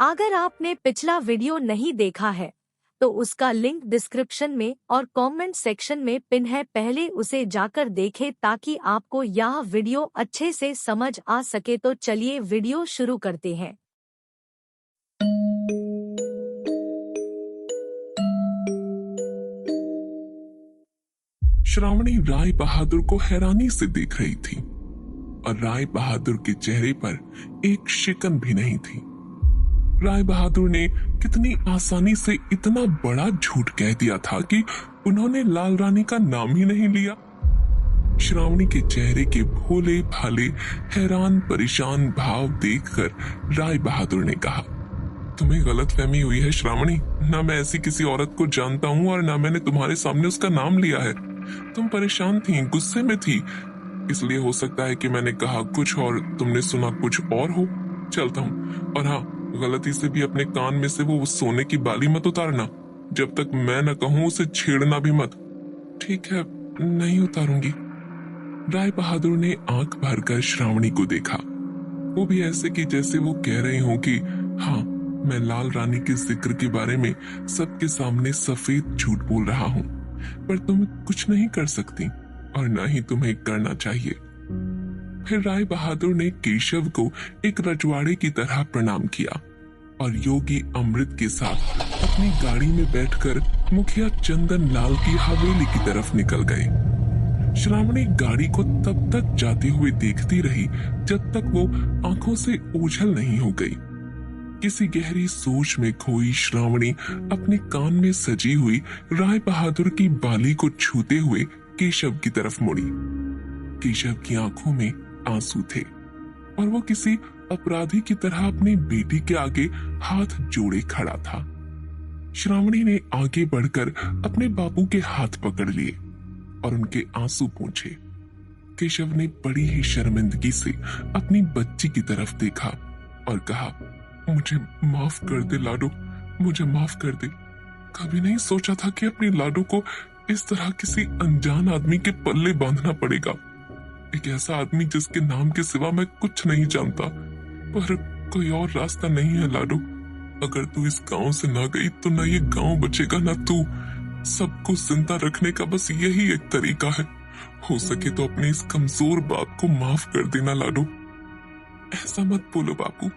अगर आपने पिछला वीडियो नहीं देखा है तो उसका लिंक डिस्क्रिप्शन में और कमेंट सेक्शन में पिन है, पहले उसे जाकर देखें ताकि आपको यह वीडियो अच्छे से समझ आ सके। तो चलिए वीडियो शुरू करते हैं। श्रावणी राय बहादुर को हैरानी से देख रही थी और राय बहादुर के चेहरे पर एक शिकन भी नहीं थी। राय बहादुर ने कितनी आसानी से इतना बड़ा झूठ कह दिया था कि उन्होंने लाल रानी का नाम ही नहीं लिया। श्रावणी के चेहरे के भोले भाले हैरान परेशान भाव देखकर राय बहादुर ने कहा, तुम्हें गलतफहमी हुई है श्रावणी, ना मैं ऐसी किसी औरत को जानता हूँ और ना मैंने तुम्हारे सामने उसका नाम लिया है। तुम परेशान थी, गुस्से में थी, इसलिए हो सकता है कि मैंने कहा कुछ और तुमने सुना कुछ और हो। चलता हूँ। और हाँ, गलती से भी अपने कान में से वो सोने की बाली मत उतारना, जब तक मैं न कहूँ उसे छेड़ना भी मत। ठीक है, नहीं उतारूंगी। राय बहादुर ने आंख भरकर श्रावणी को देखा, वो भी ऐसे कि जैसे वो कह रहे हो कि हाँ, मैं लाल रानी के जिक्र के बारे में सबके सामने सफेद झूठ बोल रहा हूँ, पर तुम कुछ नहीं कर सकती और न ही तुम्हें करना चाहिए। फिर राय बहादुर ने केशव को एक रजवाड़े की तरह प्रणाम किया और योगी अमृत के साथ अपनी गाड़ी में बैठकर मुखिया चंदन लाल की हवेली की तरफ निकल गए। श्रावणी गाड़ी को तब तक जाते हुए देखती रही जब तक वो आंखों से ओझल नहीं हो गई। किसी गहरी सोच में खोई श्रावणी अपने कान में सजी हुई राय बहादुर की बाली को छूते हुए केशव की तरफ मुड़ी। केशव की आंखों में आंसू थे और वो किसी अपराधी की तरह अपनी बेटी के आगे हाथ जोड़े खड़ा था। श्रावणी ने आगे बढ़कर अपने बापू के हाथ पकड़ लिए और उनके आंसू पोंछे। केशव ने बड़ी ही शर्मिंदगी से अपनी बच्ची की तरफ देखा और कहा, मुझे माफ कर दे लाडो, मुझे माफ कर दे। कभी नहीं सोचा था कि अपनी लाडो को इस तरह किसी अनजान आदमी के पल्ले बांधना पड़ेगा। एक ऐसा आदमी जिसके नाम के सिवा मैं कुछ नहीं जानता, पर कोई और रास्ता नहीं है लाडो। अगर तू इस गांव से ना गई तो ना ये गांव बचेगा ना तू। सबको जिंदा रखने का बस यही एक तरीका है। हो सके तो अपने इस कमजोर बाप को माफ कर देना लाडो। ऐसा मत बोलो बापू।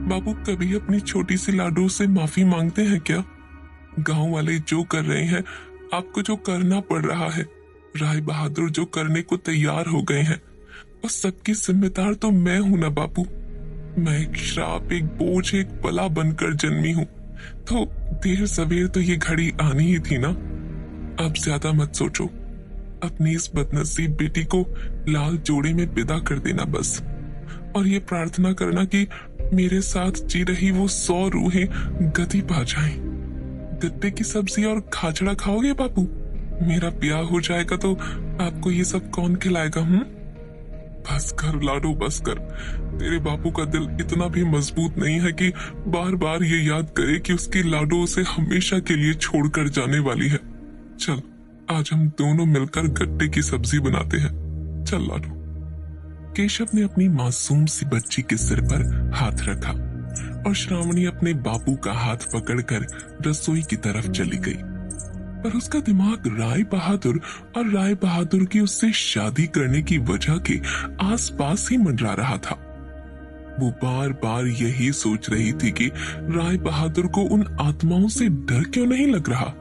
बापू कभी अपनी छोटी सी लाडो से माफी मांगते हैं क्या? गांव वाले जो कर रहे हैं, आपको जो करना पड़ रहा है, राय बहादुर जो करने को तैयार हो गए हैं, उस सबकी जिम्मेदार तो मैं हूं ना बापू। मैं एक श्राप, एक बोझ, एक बला बनकर जन्मी हूं, तो देर सवेर तो ये घड़ी आनी ही थी ना। अब ज्यादा मत सोचो, अपनी इस बदनसीब बेटी को लाल जोड़े में विदा कर देना बस, और ये प्रार्थना करना कि मेरे साथ जी रही वो 100 रूहें गति पा जाएं। गट्टे की सब्जी और खाजड़ा खाओगे बापू? मेरा ब्याह हो जाएगा तो आपको ये सब कौन खिलाएगा? बस कर लाडो, बस कर। तेरे बापू का दिल इतना भी मजबूत नहीं है कि बार बार ये याद करे कि उसकी लाडो उसे हमेशा के लिए छोड़कर जाने वाली है। चल, आज हम दोनों मिलकर गट्टे की सब्जी बनाते हैं। चल लाडो। केशव ने अपनी मासूम सी बच्ची के सिर पर हाथ रखा और श्रावणी अपने बापू का हाथ पकड़कर रसोई की तरफ चली गई, पर उसका दिमाग राय बहादुर और राय बहादुर की उससे शादी करने की वजह के आसपास ही मंडरा रहा था। वो बार बार यही सोच रही थी कि राय बहादुर को उन आत्माओं से डर क्यों नहीं लग रहा।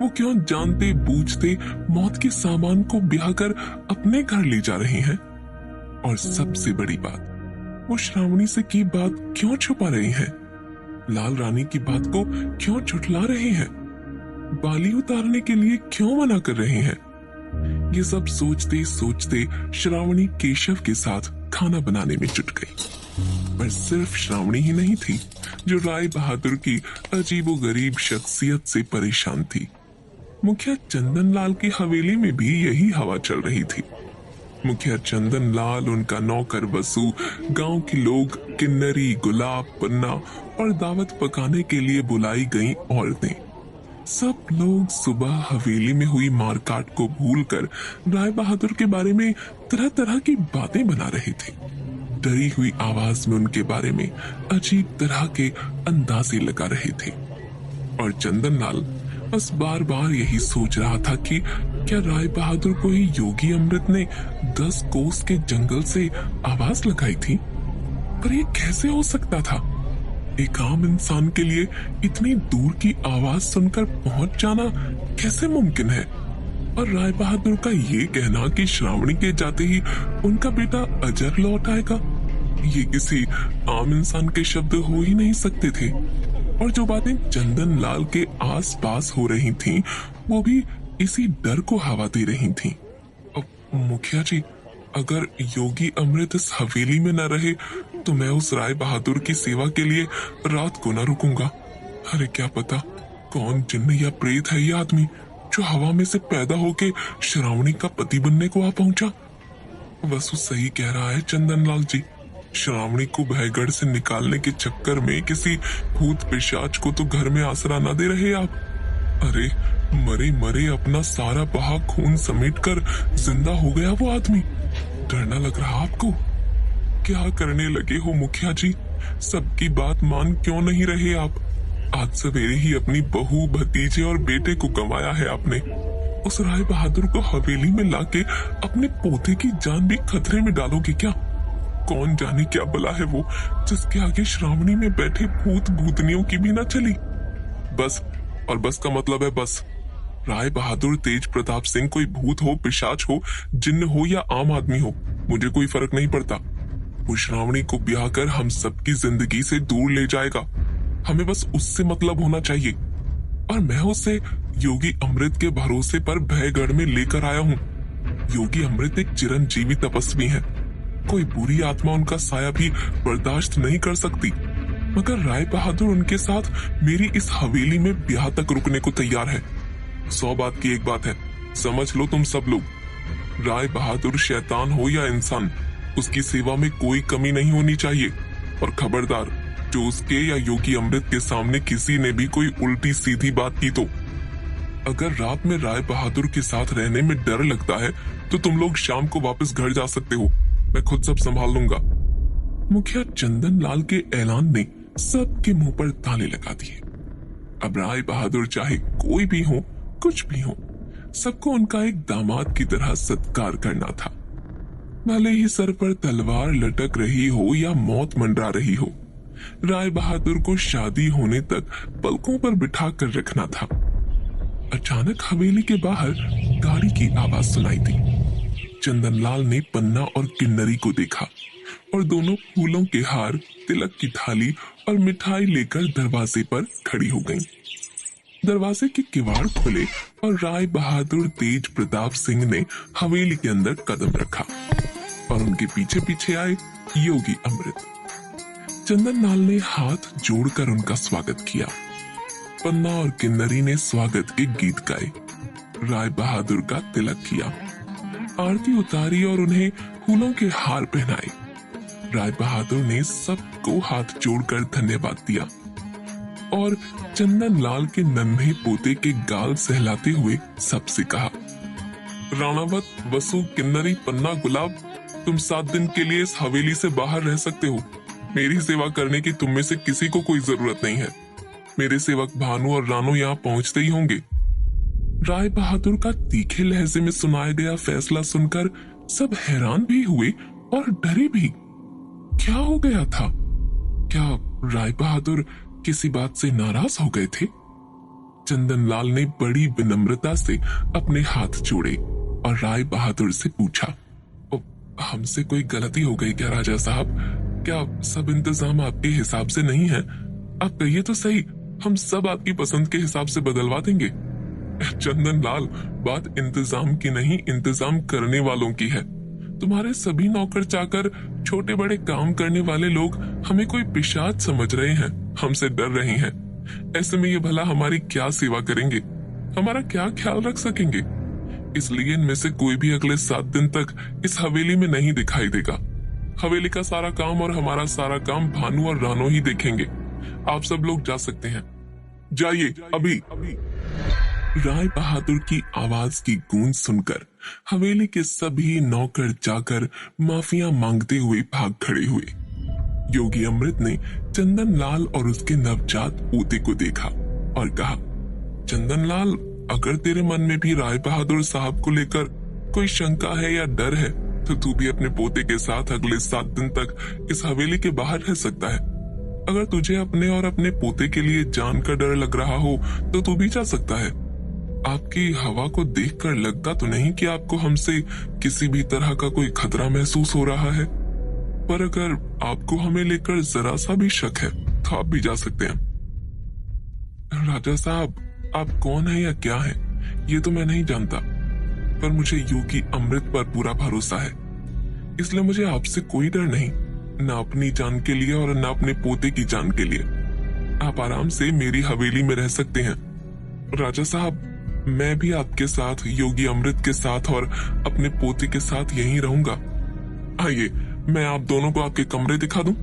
वो क्यों जानते बूझते मौत के सामान को ब्याह कर अपने घर ले जा रहे हैं, और सबसे बड़ी बात, वो श्रावणी से की बात क्यों छुपा रहे हैं, लाल रानी की बात को क्यों झुठला रहे हैं, बाली उतारने के लिए क्यों मना कर रहे हैं। ये सब सोचते सोचते श्रावणी केशव के साथ खाना बनाने में जुट गई। पर सिर्फ श्रावणी ही नहीं थी जो राय बहादुर की अजीबोगरीब शख्सियत से परेशान थी। मुखिया चंदन लाल की हवेली में भी यही हवा चल रही थी। मुखिया चंदन लाल, उनका नौकर बसु, गांव के लोग, किन्नरी, गुलाब, पन्ना और दावत पकाने के लिए बुलाई गई औरतें, सब लोग सुबह हवेली में हुई मारकाट को भूलकर राय बहादुर के बारे में तरह तरह की बातें बना रहे थे। डरी हुई आवाज में उनके बारे में अजीब तरह के अंदाजे लगा रहे थे। और चंदन लाल बस बार बार यही सोच रहा था कि क्या राय बहादुर को ही योगी अमृत ने 10 कोस के जंगल से आवाज लगाई थी? पर ये कैसे हो सकता था? एक आम इंसान के लिए इतनी दूर की आवाज सुनकर पहुंच जाना कैसे मुमकिन है? और राय बहादुर का ये कहना कि श्रावणी के जाते ही उनका बेटा अजर लौट आएगा, ये किसी आम इंसान के शब्द हो ही नहीं सकते थे। और जो बातें चंदन लाल के आस पास हो रही थीं, वो भी इसी डर को हवा दे रही थीं। मुखिया जी, अगर योगी अमृत इस हवेली में न रहे तो मैं उस राय बहादुर की सेवा के लिए रात को न रुकूंगा। अरे क्या पता कौन जिन्न या प्रेत है ये आदमी जो हवा में से पैदा होके श्रावणी का पति बनने को आ पहुंचा। वसु सही कह रहा है चंदन लाल जी, श्रावणी को भयगढ़ से निकालने के चक्कर में किसी भूत पिशाच को तो घर में आसरा न दे रहे आप। अरे मरे मरे अपना सारा बहा खून समेट कर जिंदा हो गया वो आदमी। डर न लग रहा आपको? क्या करने लगे हो मुखिया जी? सबकी बात मान क्यों नहीं रहे आप? आज सवेरे ही अपनी बहू, भतीजे और बेटे को गंवाया है आपने। उस राय बहादुर को हवेली में लाके अपने पोते की जान भी खतरे में डालोगे क्या? कौन जाने क्या बला है वो जिसके आगे श्रावणी में बैठे भूत भूतनियों की भी न चली। बस, और बस का मतलब है बस। राय बहादुर तेज प्रताप सिंह कोई भूत हो, पिशाच हो, जिन्न हो या आम आदमी हो, मुझे कोई फर्क नहीं पड़ता। वो श्रावणी को ब्याह कर हम सबकी जिंदगी से दूर ले जाएगा। हमें बस उससे मतलब होना चाहिए। और मैं उसे योगी अमृत के भरोसे पर भयगढ़ में लेकर आया हूँ। योगी अमृत एक चिरंजीवी तपस्वी है, कोई बुरी आत्मा उनका साया भी बर्दाश्त नहीं कर सकती। मगर राय बहादुर उनके साथ मेरी इस हवेली में ब्याह तक रुकने को तैयार है। 100 बात की एक बात है, समझ लो तुम सब लोग। राय बहादुर शैतान हो या इंसान, उसकी सेवा में कोई कमी नहीं होनी चाहिए। और खबरदार, जो उसके या योगी अमृत के सामने किसी ने भी कोई उल्टी सीधी बात की तो अगर रात में राय बहादुर के साथ रहने में डर लगता है तो तुम लोग शाम को वापस घर जा सकते हो। मैं खुद सब संभाल लूंगा। मुखिया चंदन लाल के ऐलान ने सबके मुंह पर ताले लगा दिए। अब राय बहादुर चाहे कोई भी हो, कुछ भी हो, सबको उनका एक दामाद की तरह सत्कार करना था। भले ही सर पर तलवार लटक रही हो या मौत मंडरा रही हो, राय बहादुर को शादी होने तक पलकों पर बिठा कर रखना था। अचानक हवेली के बाहर गाड़ी की आवाज सुनाई दी। चंदन लाल ने पन्ना और किन्नरी को देखा और दोनों फूलों के हार, तिलक की थाली और मिठाई लेकर दरवाजे पर खड़ी हो गईं। दरवाजे के किवाड़ खुले और राय बहादुर तेज प्रताप सिंह ने हवेली के अंदर कदम रखा और उनके पीछे पीछे आए योगी अमृत। चंदन लाल ने हाथ जोड़कर उनका स्वागत किया। पन्ना और किन्नरी ने स्वागत के गीत गाए, राय बहादुर का तिलक किया, आरती उतारी और उन्हें फूलों के हार पहनाए। राय बहादुर ने सबको हाथ जोड़कर धन्यवाद दिया और चंदन लाल के नन्हे पोते के गाल सहलाते हुए सबसे कहा, राणावत, वसु, किन्नरी, पन्ना, गुलाब, तुम 7 दिन के लिए इस हवेली से बाहर रह सकते हो। मेरी सेवा करने की तुम में से किसी को कोई जरूरत नहीं है। मेरे सेवक भानु और रानो यहाँ पहुंचते ही होंगे। राय बहादुर का तीखे लहजे में सुनाया गया फैसला सुनकर सब हैरान भी हुए और डरे भी। क्या हो गया था? क्या राय बहादुर किसी बात से नाराज हो गए थे? चंदन लाल ने बड़ी विनम्रता से अपने हाथ जोड़े और राय बहादुर से पूछा, हमसे कोई गलती हो गई क्या राजा साहब? क्या सब इंतजाम आपके हिसाब से नहीं है? आप कहिए तो सही, हम सब आपकी पसंद के हिसाब से बदलवा देंगे। चंदन लाल, बात इंतजाम की नहीं, इंतजाम करने वालों की है। तुम्हारे सभी नौकर चाकर, छोटे बड़े काम करने वाले लोग हमें कोई पिशाच समझ रहे हैं, हमसे डर रहे हैं। ऐसे में ये भला हमारी क्या सेवा करेंगे, हमारा क्या ख्याल रख सकेंगे? इसलिए इनमें से कोई भी अगले 7 दिन तक इस हवेली में नहीं दिखाई देगा। हवेली का सारा काम और हमारा सारा काम भानु और रानो ही देखेंगे। आप सब लोग जा सकते हैं, जाइए अभी। राय बहादुर की आवाज की गूंज सुनकर हवेली के सभी नौकर जाकर माफिया मांगते हुए भाग खड़े हुए। योगी अमृत ने चंदन लाल और उसके नवजात पोते को देखा और कहा, चंदन लाल, अगर तेरे मन में भी राय बहादुर साहब को लेकर कोई शंका है या डर है तो तू भी अपने पोते के साथ अगले 7 दिन तक इस हवेली के बाहर रह सकता है। अगर तुझे अपने और अपने पोते के लिए जान का डर लग रहा हो तो तू भी जा सकता है। आपकी हवा को देखकर लगता तो नहीं कि आपको हमसे किसी भी तरह का कोई खतरा महसूस हो रहा है, पर अगर आपको हमें लेकर जरा सा भी शक है तो आप भी जा सकते हैं। राजा साहब, आप कौन है या क्या है ये तो मैं नहीं जानता, पर मुझे योगी अमृत पर पूरा भरोसा है, इसलिए मुझे आपसे कोई डर नहीं, न अपनी जान के लिए और न अपने पोते की जान के लिए। आप आराम से मेरी हवेली में रह सकते हैं। राजा साहब, मैं भी आपके साथ, योगी अमृत के साथ और अपने पोते के साथ यहीं रहूंगा। आइए, मैं आप दोनों को आपके कमरे दिखा दूं।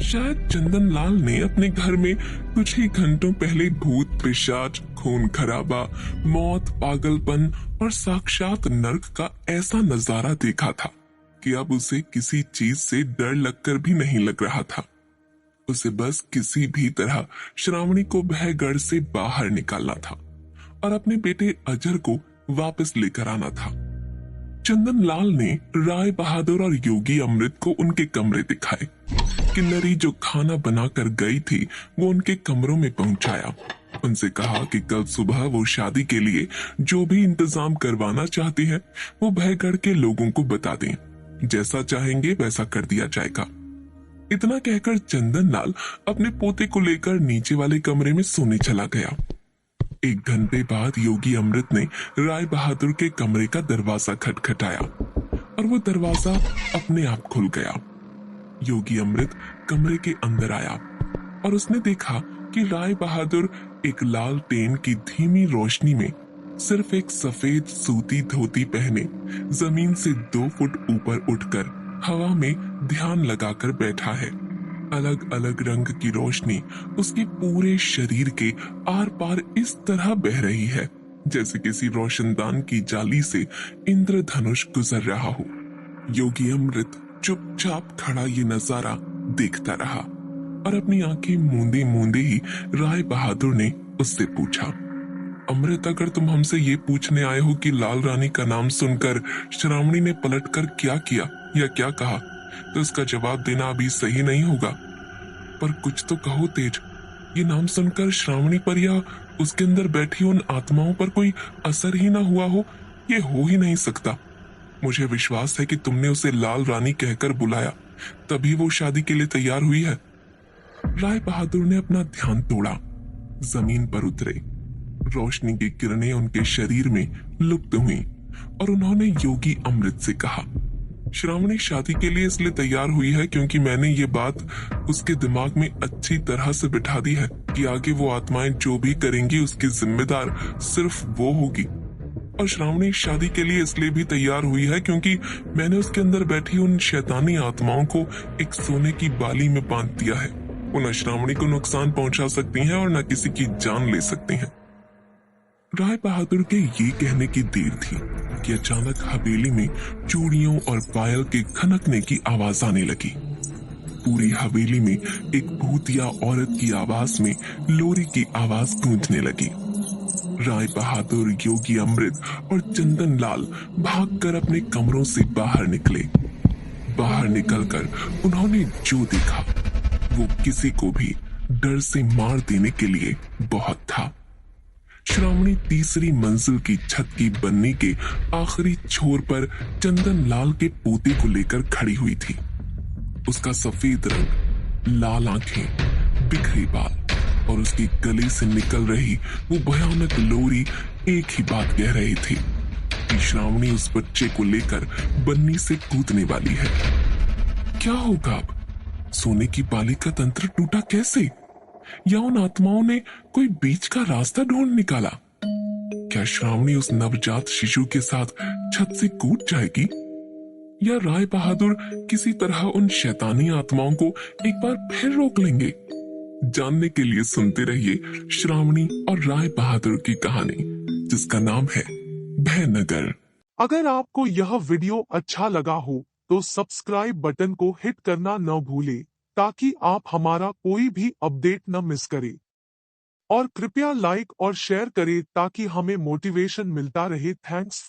शायद चंदन लाल ने अपने घर में कुछ ही घंटों पहले भूत, पिशाच, खून खराबा, मौत, पागलपन और साक्षात नर्क का ऐसा नजारा देखा था कि अब उसे किसी चीज से डर लगकर भी नहीं लग रहा था। उसे बस किसी भी तरह श्रावणी को भयगढ़ से बाहर निकालना था और अपने बेटे अजर को वापस लेकर आना था। चंदन लाल ने राय बहादुर और योगी अमृत को उनके कमरे दिखाए। किन्नरी जो खाना बनाकर गई थी वो उनके कमरों में पहुंचाया। उनसे कहा कि कल सुबह वो शादी के लिए जो भी इंतजाम करवाना चाहती है वो भयगढ़ के लोगों को बता दें, जैसा चाहेंगे वैसा कर दिया जाएगा। इतना कहकर चंदन लाल अपने पोते को लेकर नीचे वाले कमरे में सोने चला गया। 1 घंटे बाद योगी अमृत ने राय बहादुर के कमरे का दरवाजा खटखटाया और वो दरवाजा अपने आप खुल गया। योगी अमृत कमरे के अंदर आया और उसने देखा कि राय बहादुर एक लालटेन की धीमी रोशनी में सिर्फ एक सफेद सूती धोती पहने जमीन से 2 फुट ऊपर उठकर हवा में ध्यान लगाकर बैठा है। अलग अलग रंग की रोशनी उसके पूरे शरीर के आर पार इस तरह बह रही है जैसे किसी रोशनदान की जाली से इंद्रधनुष गुजर रहा हो। योगी अमृत चुपचाप खड़ा ये नजारा देखता रहा और अपनी आंखें मूंदे मूंदे ही राय बहादुर ने उससे पूछा, अमृत, अगर तुम हमसे ये पूछने आए हो कि लाल रानी का नाम सुनकर श्रावणी ने पलटकर क्या किया या क्या कहा, तो इसका जवाब देना अभी सही नहीं होगा, पर कुछ तो कहो तेज। ये नाम सुनकर श्रावणी पर या उसके अंदर बैठी उन आत्माओं पर कोई असर ही ना हुआ हो, ये हो ही नहीं सकता। मुझे विश्वास है कि तुमने उसे लाल रानी कहकर बुलाया, तभी वो शादी के लिए तैयार हुई है। राय बहादुर ने अपना ध्यान तोड़ा, जमीन पर उतरे। रोशनी की किरणें उनके शरीर में लुप्त हुई और उन्होंने योगी अमृत से कहा, श्रावणी शादी के लिए इसलिए तैयार हुई है क्योंकि मैंने ये बात उसके दिमाग में अच्छी तरह से बिठा दी है कि आगे वो आत्माएं जो भी करेंगी उसकी जिम्मेदार सिर्फ वो होगी। और श्रावणी शादी के लिए इसलिए भी तैयार हुई है क्योंकि मैंने उसके अंदर बैठी उन शैतानी आत्माओं को एक सोने की बाली में बांध दिया है। वो न श्रावणी को नुकसान पहुंचा सकती हैं और न किसी की जान ले सकती हैं। राय बहादुर के ये कहने की देर थी कि अचानक हवेली में चूड़ियों और पायल के खनकने की आवाज आने लगी। पूरी हवेली में एक भूतिया औरत की आवाज में लोरी की आवाज गूंजने लगी। राय बहादुर, योगी अमृत और चंदन लाल भागकर अपने कमरों से बाहर निकले। बाहर निकलकर उन्होंने जो देखा वो किसी को भी डर से मार देने के लिए बहुत था। श्रावणी तीसरी मंजिल की छत की बन्नी के आखिरी छोर पर चंदन लाल के पोते को लेकर खड़ी हुई थी। उसका सफेद रंग, लाल आंखें, बिखरे बाल और उसके गले से निकल रही वो भयानक लोरी एक ही बात कह रही थी कि श्रावणी उस बच्चे को लेकर बन्नी से कूदने वाली है। क्या होगा अब? सोने की बाली का तंत्र टूटा कैसे? या उन आत्माओं ने कोई बीच का रास्ता ढूंढ निकाला? क्या श्रावणी उस नवजात शिशु के साथ छत से कूद जाएगी? या राय बहादुर किसी तरह उन शैतानी आत्माओं को एक बार फिर रोक लेंगे? जानने के लिए सुनते रहिए श्रावणी और राय बहादुर की कहानी, जिसका नाम है भयनगर। अगर आपको यह वीडियो अच्छा लगा हो तो सब्सक्राइब बटन को हिट करना न भूले ताकि आप हमारा कोई भी अपडेट न मिस करें। और कृपया लाइक और शेयर करें ताकि हमें मोटिवेशन मिलता रहे। Thanks for